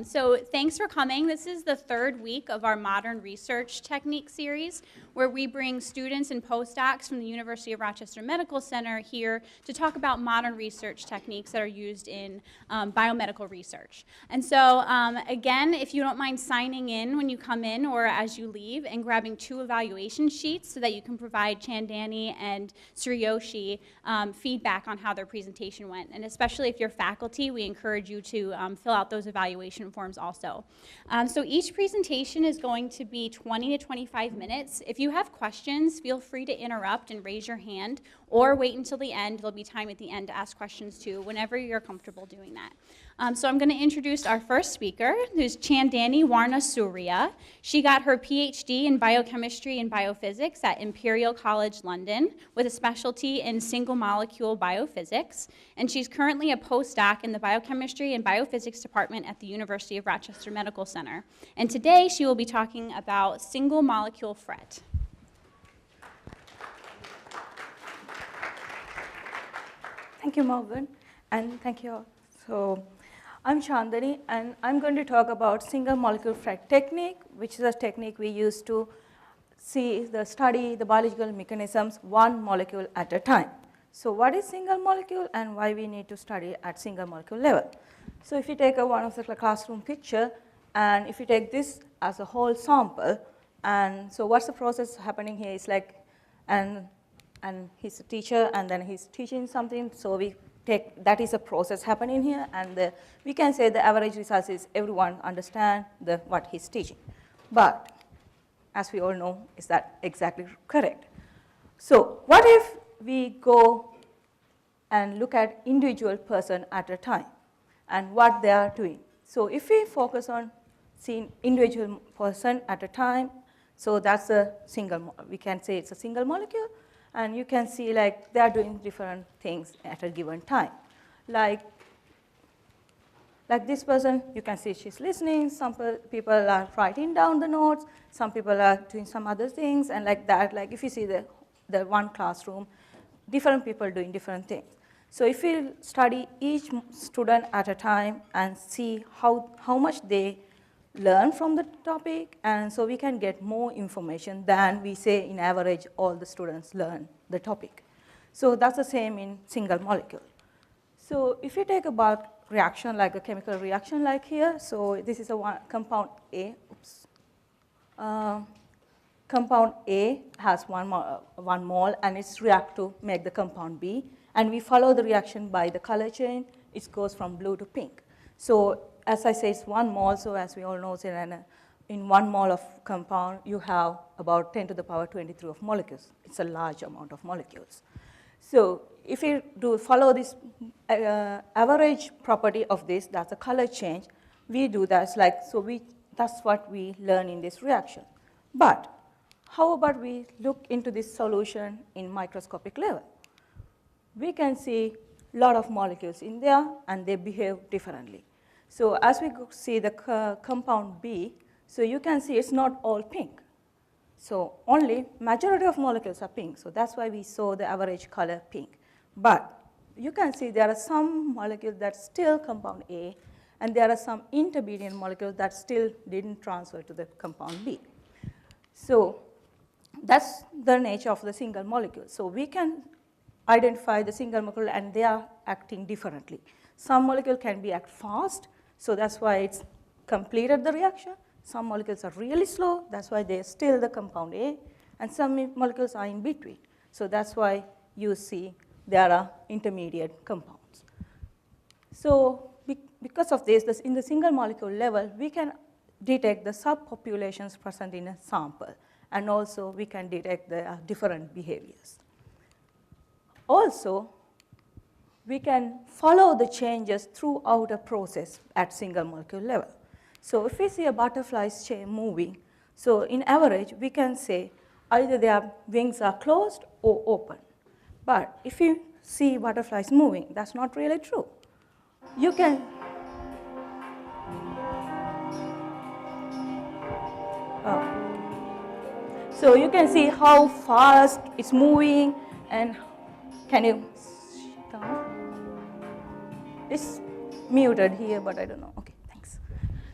So thanks for coming. This is the third week of our Modern Research Technique series, where we bring students and postdocs from the University of Rochester Medical Center here to talk about modern research techniques that are used in biomedical research. And so again, if you don't mind signing in when you come in or as you leave and grabbing 2 evaluation sheets so that you can provide Chandani and Suryoshi feedback on how their presentation went. And especially if you're faculty, we encourage you to fill out those evaluation forms also. So each presentation is going to be 20 to 25 minutes. If you have questions, feel free to interrupt and raise your hand, or wait until the end. There'll be time at the end to ask questions too, whenever you're comfortable doing that. So I'm going to introduce our first speaker, who's Chandani Warnasurya. She got her PhD in biochemistry and biophysics at Imperial College London with a specialty in single molecule biophysics, and she's currently a postdoc in the biochemistry and biophysics department at the University of Rochester Medical Center. And today she will be talking about single molecule FRET. Thank you, Morgan, and thank you all. So, I'm Chandani, and I'm going to talk about single molecule FRET technique, which is a technique we use to study the biological mechanisms one molecule at a time. So, what is single molecule and why we need to study at single molecule level? So, if you take one of the classroom picture, and if you take this as a whole sample, and so what's the process happening here is like, and he's a teacher, and then he's teaching something, so we take, that is a process happening here, and we can say the average result is everyone understand what he's teaching. But as we all know, is that exactly correct? So what if we go and look at individual person at a time and what they are doing? So if we focus on seeing individual person at a time, so that's a single, we can say it's a single molecule. And you can see like they are doing different things at a given time. Like this person, you can see she's listening, some people are writing down the notes, some people are doing some other things, and like that, like if you see the one classroom, different people doing different things. So if we study each student at a time and see how much they learn from the topic, and so we can get more information than we say in average all the students learn the topic. So that's the same in single molecule. So if you take about reaction like a chemical reaction like here, so this is a compound A, compound A has one mole and it's react to make the compound B, and we follow the reaction by the color change. It goes from blue to pink. So as I say, it's 1 mole, so as we all know, in 1 mole of compound, you have about 10 to the power 23 of molecules. It's a large amount of molecules. So if you follow this average property of this, that's a color change, we do that, that's what we learn in this reaction. But how about we look into this solution in microscopic level? We can see a lot of molecules in there, and they behave differently. So as we see the compound B, so you can see it's not all pink. So only majority of molecules are pink. So that's why we saw the average color pink. But you can see there are some molecules that still compound A, and there are some intermediate molecules that still didn't transfer to the compound B. So that's the nature of the single molecule. So we can identify the single molecule, and they are acting differently. Some molecule can be act fast, so that's why it's completed the reaction. Some molecules are really slow, that's why they're still the compound A, and some molecules are in between. So that's why you see there are intermediate compounds. So because of this, in the single molecule level, we can detect the subpopulations present in a sample, and also we can detect the different behaviors. Also, we can follow the changes throughout a process at single molecule level. So if we see a butterfly's chain moving, so in average, we can say either their wings are closed or open. But if you see butterflies moving, that's not really true. You can so you can see how fast it's moving, and can you shut down? It's muted here, but I don't know. Okay, thanks.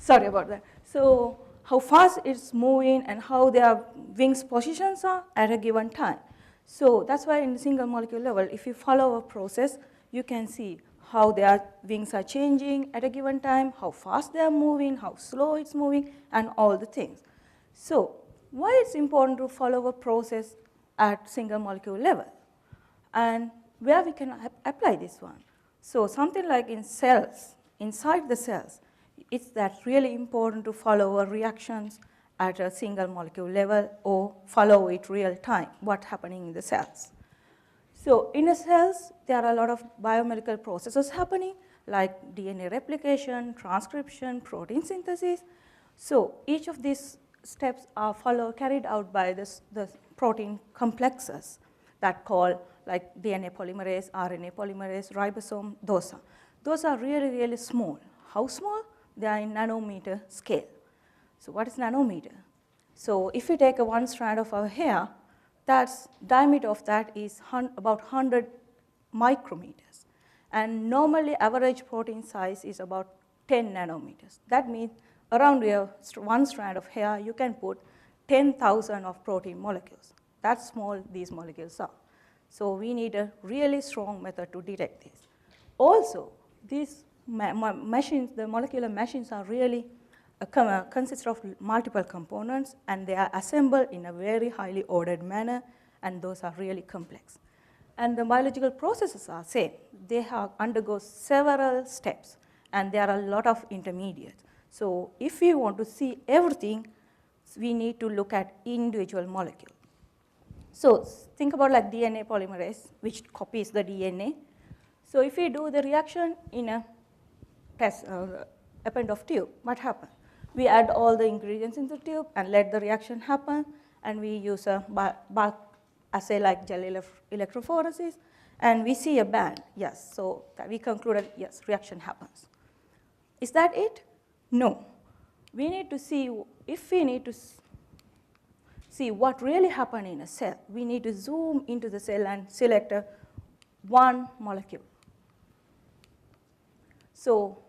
Sorry about that. So how fast it's moving and how their wings positions are at a given time. So that's why in the single molecule level, if you follow a process, you can see how their wings are changing at a given time, how fast they are moving, how slow it's moving, and all the things. So why it's important to follow a process at single molecule level? And where we can apply this one. So something like in cells, inside the cells, it's that really important to follow our reactions at a single molecule level or follow it real time, what's happening in the cells. So in the cells, there are a lot of biomedical processes happening, like DNA replication, transcription, protein synthesis. So each of these steps are carried out by the protein complexes that call like DNA polymerase, RNA polymerase, ribosome, those are really, really small. How small? They are in nanometer scale. So what is nanometer? So if we take one strand of our hair, that's diameter of that is about 100 micrometers. And normally average protein size is about 10 nanometers. That means around your one strand of hair, you can put 10,000 of protein molecules. That's small these molecules are. So we need a really strong method to detect this. Also, these machines, the molecular machines are really consist of multiple components, and they are assembled in a very highly ordered manner, and those are really complex. And the biological processes are same. They have undergo several steps, and there are a lot of intermediates. So if we want to see everything, we need to look at individual molecules. So think about like DNA polymerase, which copies the DNA. So if we do the reaction in a test append of tube, what happens? We add all the ingredients in the tube and let the reaction happen, and we use a bulk assay like gel electrophoresis, and we see a band, yes. So we concluded, yes, reaction happens. Is that it? No. We need to see, if we need to see what really happened in a cell, we need to zoom into the cell and select one molecule. So,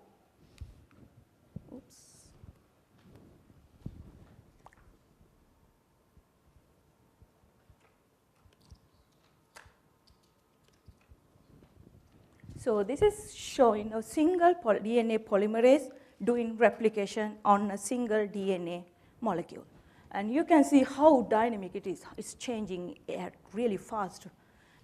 oops. So this is showing a single DNA polymerase doing replication on a single DNA molecule. And you can see how dynamic it is. It's changing really fast.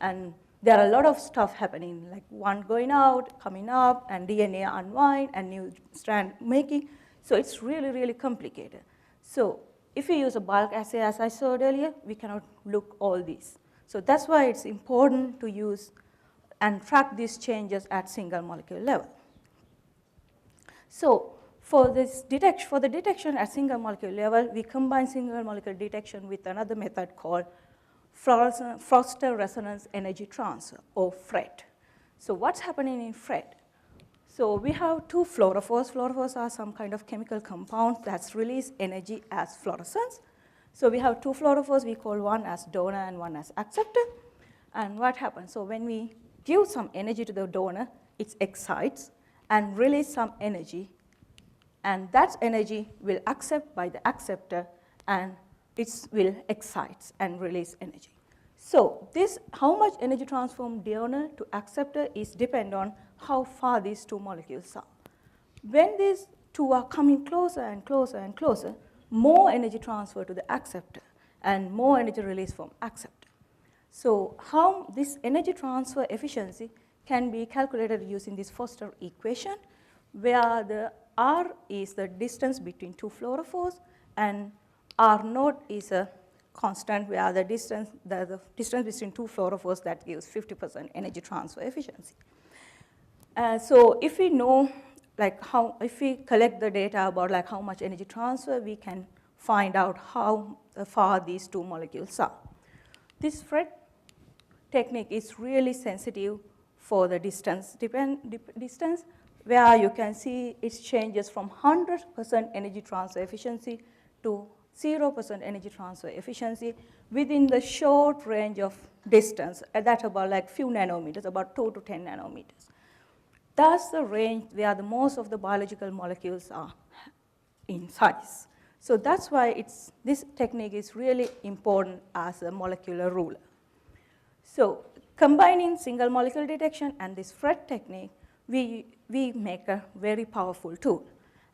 And there are a lot of stuff happening, like one going out, coming up, and DNA unwind, and new strand making. So it's really, really complicated. So if we use a bulk assay, as I showed earlier, we cannot look all these. So that's why it's important to use and track these changes at single molecule level. So for the detection at single molecule level, we combine single molecule detection with another method called Foster resonance energy transfer, or FRET. So what's happening in FRET? So we have two fluorophores. Fluorophores are some kind of chemical compound that's release energy as fluorescence. So we have two fluorophores. We call one as donor and one as acceptor. And what happens? So when we give some energy to the donor, it excites and release some energy, and that energy will accept by the acceptor, and it will excite and release energy. So this, how much energy transfer from donor to acceptor is depend on how far these two molecules are. When these two are coming closer and closer and closer, more energy transfer to the acceptor and more energy release from acceptor. So how this energy transfer efficiency can be calculated using this Foster equation, where the R is the distance between two fluorophores, and R naught is a constant, where the distance between two fluorophores that gives 50% energy transfer efficiency. So if we know, like if we collect the data about like how much energy transfer, we can find out how far these two molecules are. This FRET technique is really sensitive for the distance, where you can see it changes from 100% energy transfer efficiency to 0% energy transfer efficiency within the short range of distance, that's about like few nanometers, about 2 to 10 nanometers. That's the range where the most of the biological molecules are in size. So that's why this technique is really important as a molecular ruler. So combining single molecule detection and this FRET technique, we make a very powerful tool.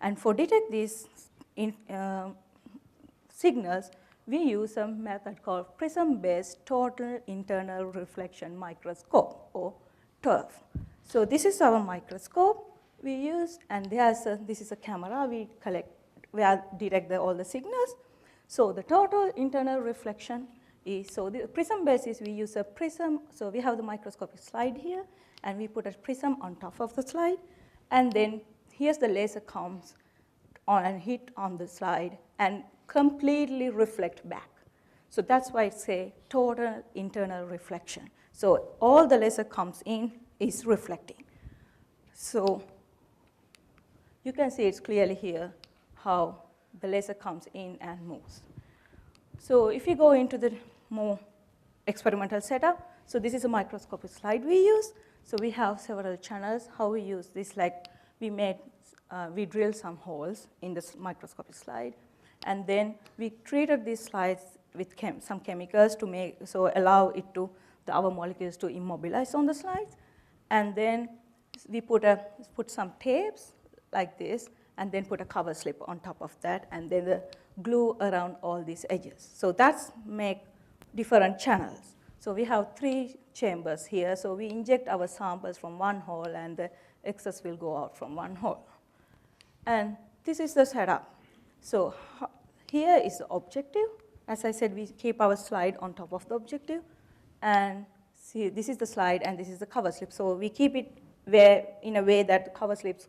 And for detect these signals, we use a method called prism-based total internal reflection microscope, or TIRF. So this is our microscope we use, and this is a camera. We detect all the signals. So the total internal reflection is, so the prism basis, we use a prism. So we have the microscopic slide here, and we put a prism on top of the slide. And then here's the laser comes on and hit on the slide and completely reflect back. So that's why it's a total internal reflection. So all the laser comes in is reflecting. So you can see it's clearly here how the laser comes in and moves. So if you go into the more experimental setup, so this is a microscopic slide we use. So we have several channels. How we use this, like we drilled some holes in this microscopic slide, and then we treated these slides with some chemicals to allow our molecules to immobilize on the slides. And then we put some tapes like this, and then put a cover slip on top of that, and then the glue around all these edges. So that's make different channels. So we have 3 chambers here. So we inject our samples from one hole, and the excess will go out from one hole. And this is the setup. So here is the objective. As I said, we keep our slide on top of the objective. And see, this is the slide, and this is the cover slip. So we keep it in a way that the cover slip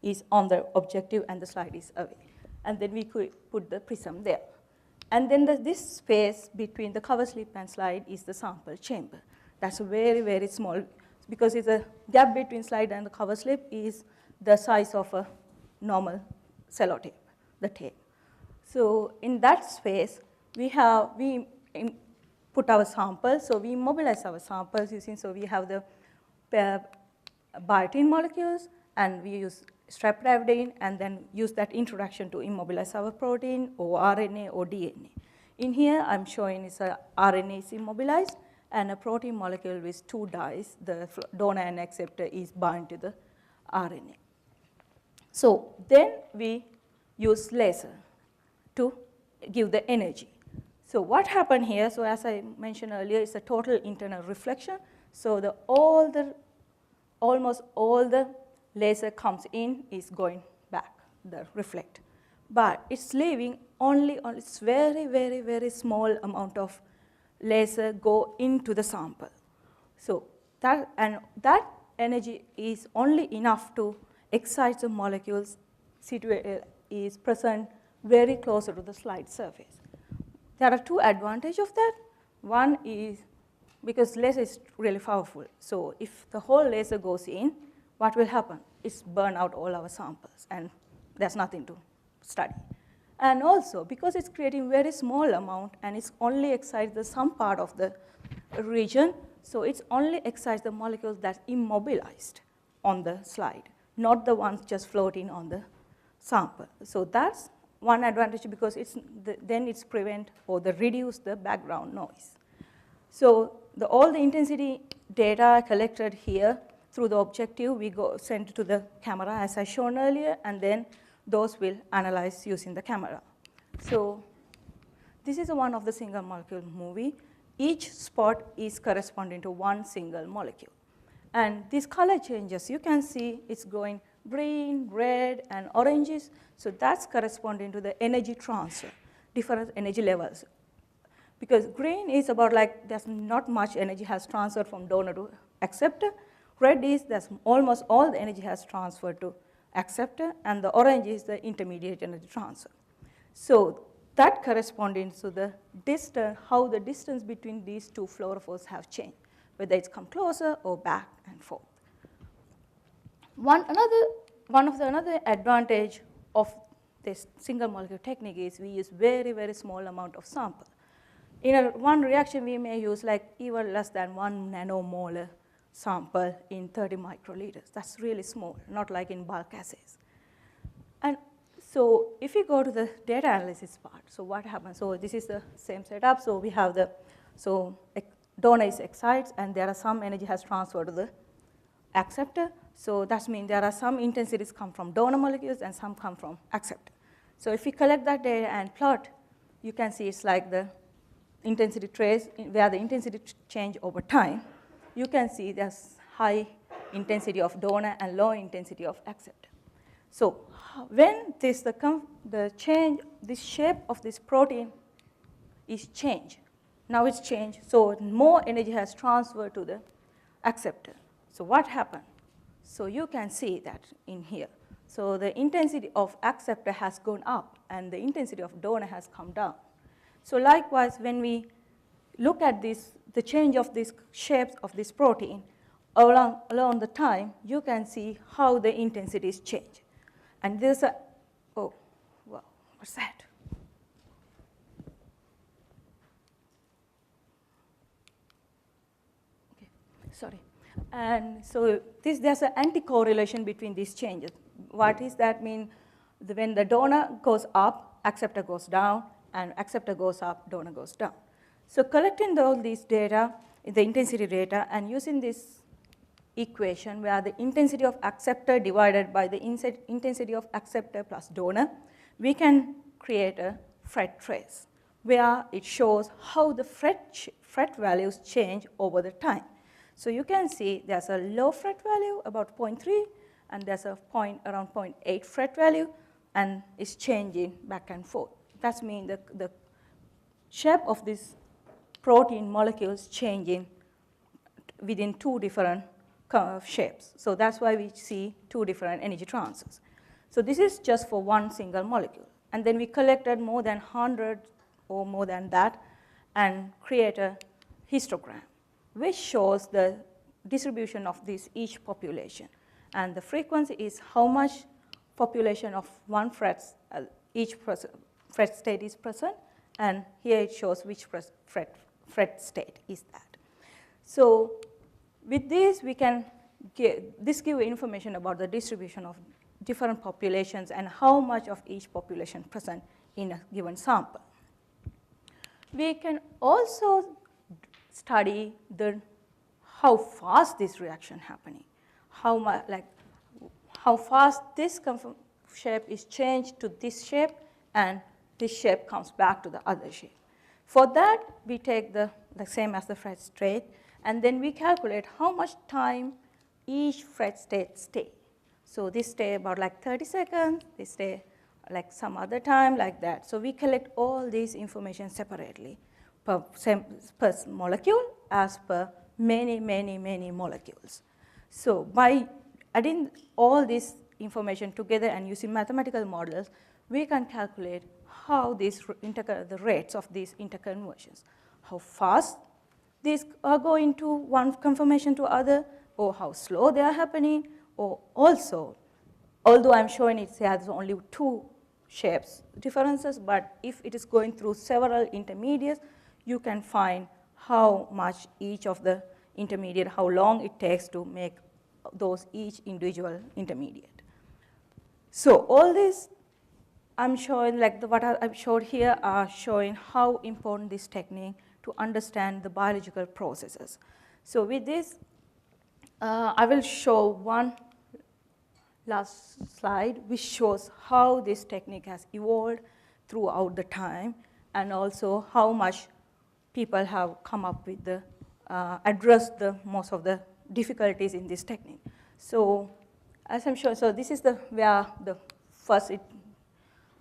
is on the objective and the slide is away. And then we could put the prism there. And then this space between the cover slip and slide is the sample chamber. That's very, very small, because it's a gap between slide and the cover slip is the size of a normal sellotape, the tape. So in that space, we put our samples. So we immobilize our samples using, so we have the biotin molecules, and we use streptavidin, and then use that interaction to immobilize our protein or RNA or DNA. In here, I'm showing is a RNA is immobilized, and a protein molecule with 2 dyes, the donor and acceptor, is bound to the RNA. So then we use laser to give the energy. So what happened here, so as I mentioned earlier, it's a total internal reflection. So almost all the laser comes in is going back, the reflect. But it's leaving only it's very, very, very small amount of laser go into the sample. So that energy is only enough to excite the molecules is present very closer to the slide surface. There are 2 advantages of that. One is because laser is really powerful. So if the whole laser goes in, what will happen? It's burn out all our samples, and there's nothing to study. And also, because it's creating very small amount, and it's only excites some part of the region, so it's only excites the molecules that's immobilized on the slide, not the ones just floating on the sample. So that's one advantage, because then it's prevent or reduce the background noise. So all the intensity data collected here through the objective, we send to the camera, as I shown earlier, and then those will analyze using the camera. So this is one of the single molecule movie. Each spot is corresponding to one single molecule. And these color changes, you can see it's going green, red, and oranges. So that's corresponding to the energy transfer, different energy levels. Because green is about like there's not much energy has transferred from donor to acceptor. Red is there's almost all the energy has transferred to acceptor, and the orange is the intermediate energy transfer. So that corresponding to the distance, how the distance between these 2 fluorophores have changed, whether it's come closer or back and forth. Another advantage of this single molecule technique is we use very, very small amount of sample. In one reaction, we may use like even less than 1 nanomolar sample in 30 microliters. That's really small, not like in bulk assays. And So if we go to the data analysis part, so what happens? So this is the same setup. So we have the, so donor is excites, and there are some energy has transferred to the acceptor. So that means there are some intensities come from donor molecules and some come from acceptor. So if we collect that data and plot, you can see it's like the intensity trace where the intensity change over time. You can see there's high intensity of donor and low intensity of acceptor. So when this the change, this shape of this protein is changed. Now it's changed, so more energy has transferred to the acceptor. So what happened? So you can see that in here. So the intensity of acceptor has gone up, and the intensity of donor has come down. So likewise, when we look at this, the change of these shapes of this protein along the time, you can see how the intensities change. And there's a, oh, wow, what's that? Okay, sorry. And so there's an anti-correlation between these changes. What does that mean? When the donor goes up, acceptor goes down, and acceptor goes up, donor goes down. So collecting all these data, the intensity data, and using this equation where the intensity of acceptor divided by the intensity of acceptor plus donor, we can create a Phred trace where it shows how the Phred values change over the time. So you can see there's a low Phred value, about 0.3, and there's a point around 0.8 Phred value, and it's changing back and forth. That means the shape of these protein molecules changing within two different shapes. So that's why we see two different energy transfers. So this is just for one single molecule. And then we collected more than 100 or more than that and create a histogram, which shows the distribution of this each population. And the frequency is how much population of one each Phred state is present. And here it shows which Phred state is that. So with this, we can give information about the distribution of different populations and how much of each population present in a given sample. We can also study how fast this reaction happening, how fast this shape is changed to this shape, and this shape comes back to the other shape. For that, we take the same as the Phred state, and then we calculate how much time each Phred state stay. So this stay about like 30 seconds, this stay like some other time, like that. So we collect all this information separately per molecule as per many molecules. So by adding all this information together and using mathematical models, we can calculate how the rates of these interconversions, how fast these are going to one conformation to other, or how slow they are happening, or also, although I'm showing it has only two shapes differences, but if it is going through several intermediates, you can find how much each of the intermediate, how long it takes to make those each individual intermediate. So all this I'm showing, like what I've showed here are showing how important this technique to understand the biological processes. So with this, I will show one last slide which shows how this technique has evolved throughout the time, and also how much people have come up with the, addressed the most of the difficulties in this technique. So as I'm showing, so this is where the first, in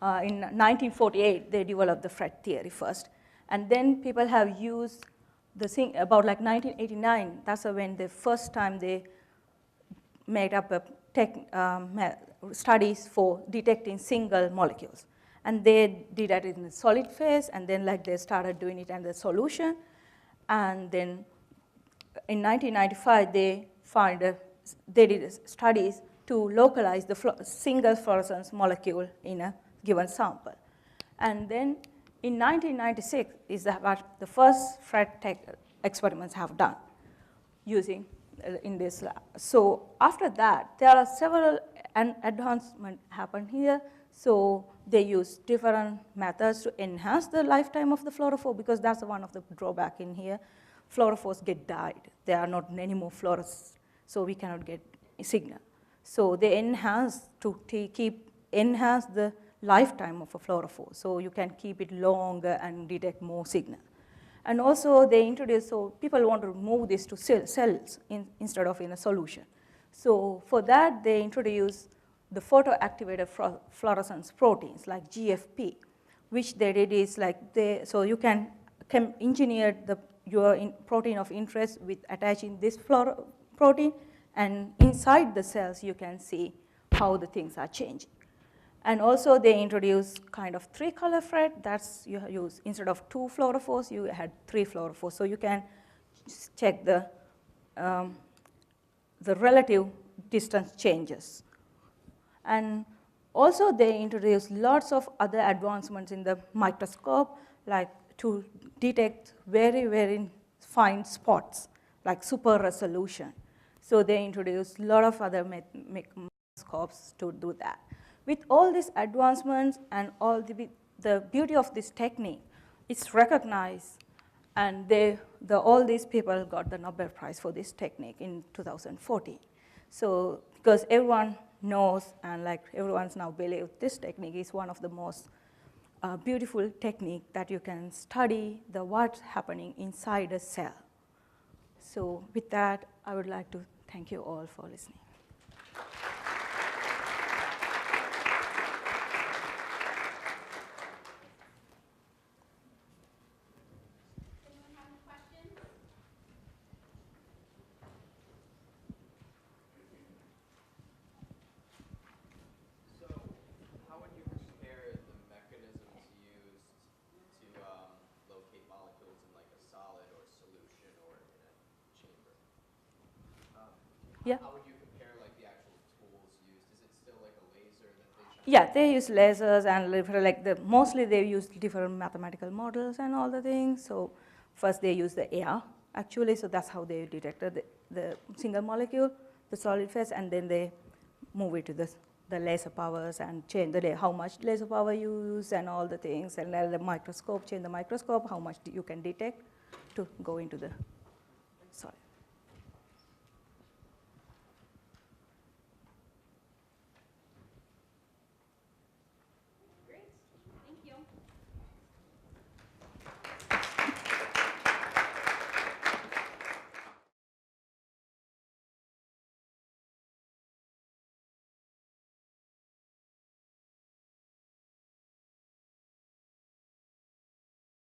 1948, they developed the Phred theory first. And then people have used the thing about like 1989, that's when the first time they made up a studies for detecting single molecules. And they did that in the solid phase, and then like they started doing it in the solution. And then in 1995, they did studies to localize the single fluorescence molecule in a given sample. And then in 1996 is what the first Phred experiments have done using in this lab. So after that, there are several advancements happen here. So they use different methods to enhance the lifetime of the fluorophore, because that's one of the drawback in here. Fluorophores get died. There are not any more fluorescents, so we cannot get a signal. So they enhance enhance the lifetime of a fluorophore, so you can keep it longer and detect more signal. And also they introduce, so people want to move this to cells instead of in a solution. So for that, they introduce the photoactivated fluorescence proteins like GFP, which they did is like so you can engineer your protein of interest with attaching this protein, and inside the cells you can see how the things are changing. And also they introduce kind of 3-color FRET. That's you use, instead of 2 fluorophores, you had 3 fluorophores. So you can check the relative distance changes. And also they introduce lots of other advancements in the microscope, like to detect very, very fine spots, like super resolution. So they introduced a lot of other microscopes to do that. With all these advancements and all the beauty of this technique, it's recognized, and all these people got the Nobel Prize for this technique in 2014. So because everyone knows, and like everyone's now believe this technique is one of the most beautiful technique that you can study what's happening inside a cell. So with that, I would like to thank you all for listening. Yeah. How would you compare like the actual tools used? Is it still like a laser that they shine? Yeah, they use lasers, and mostly they use different mathematical models and all the things. So first they use the air, actually, so that's how they detected the single molecule, the solid phase, and then they move it to the laser powers and change how much laser power you use and all the things, and then the microscope, change the microscope, how much you can detect to go into the solid.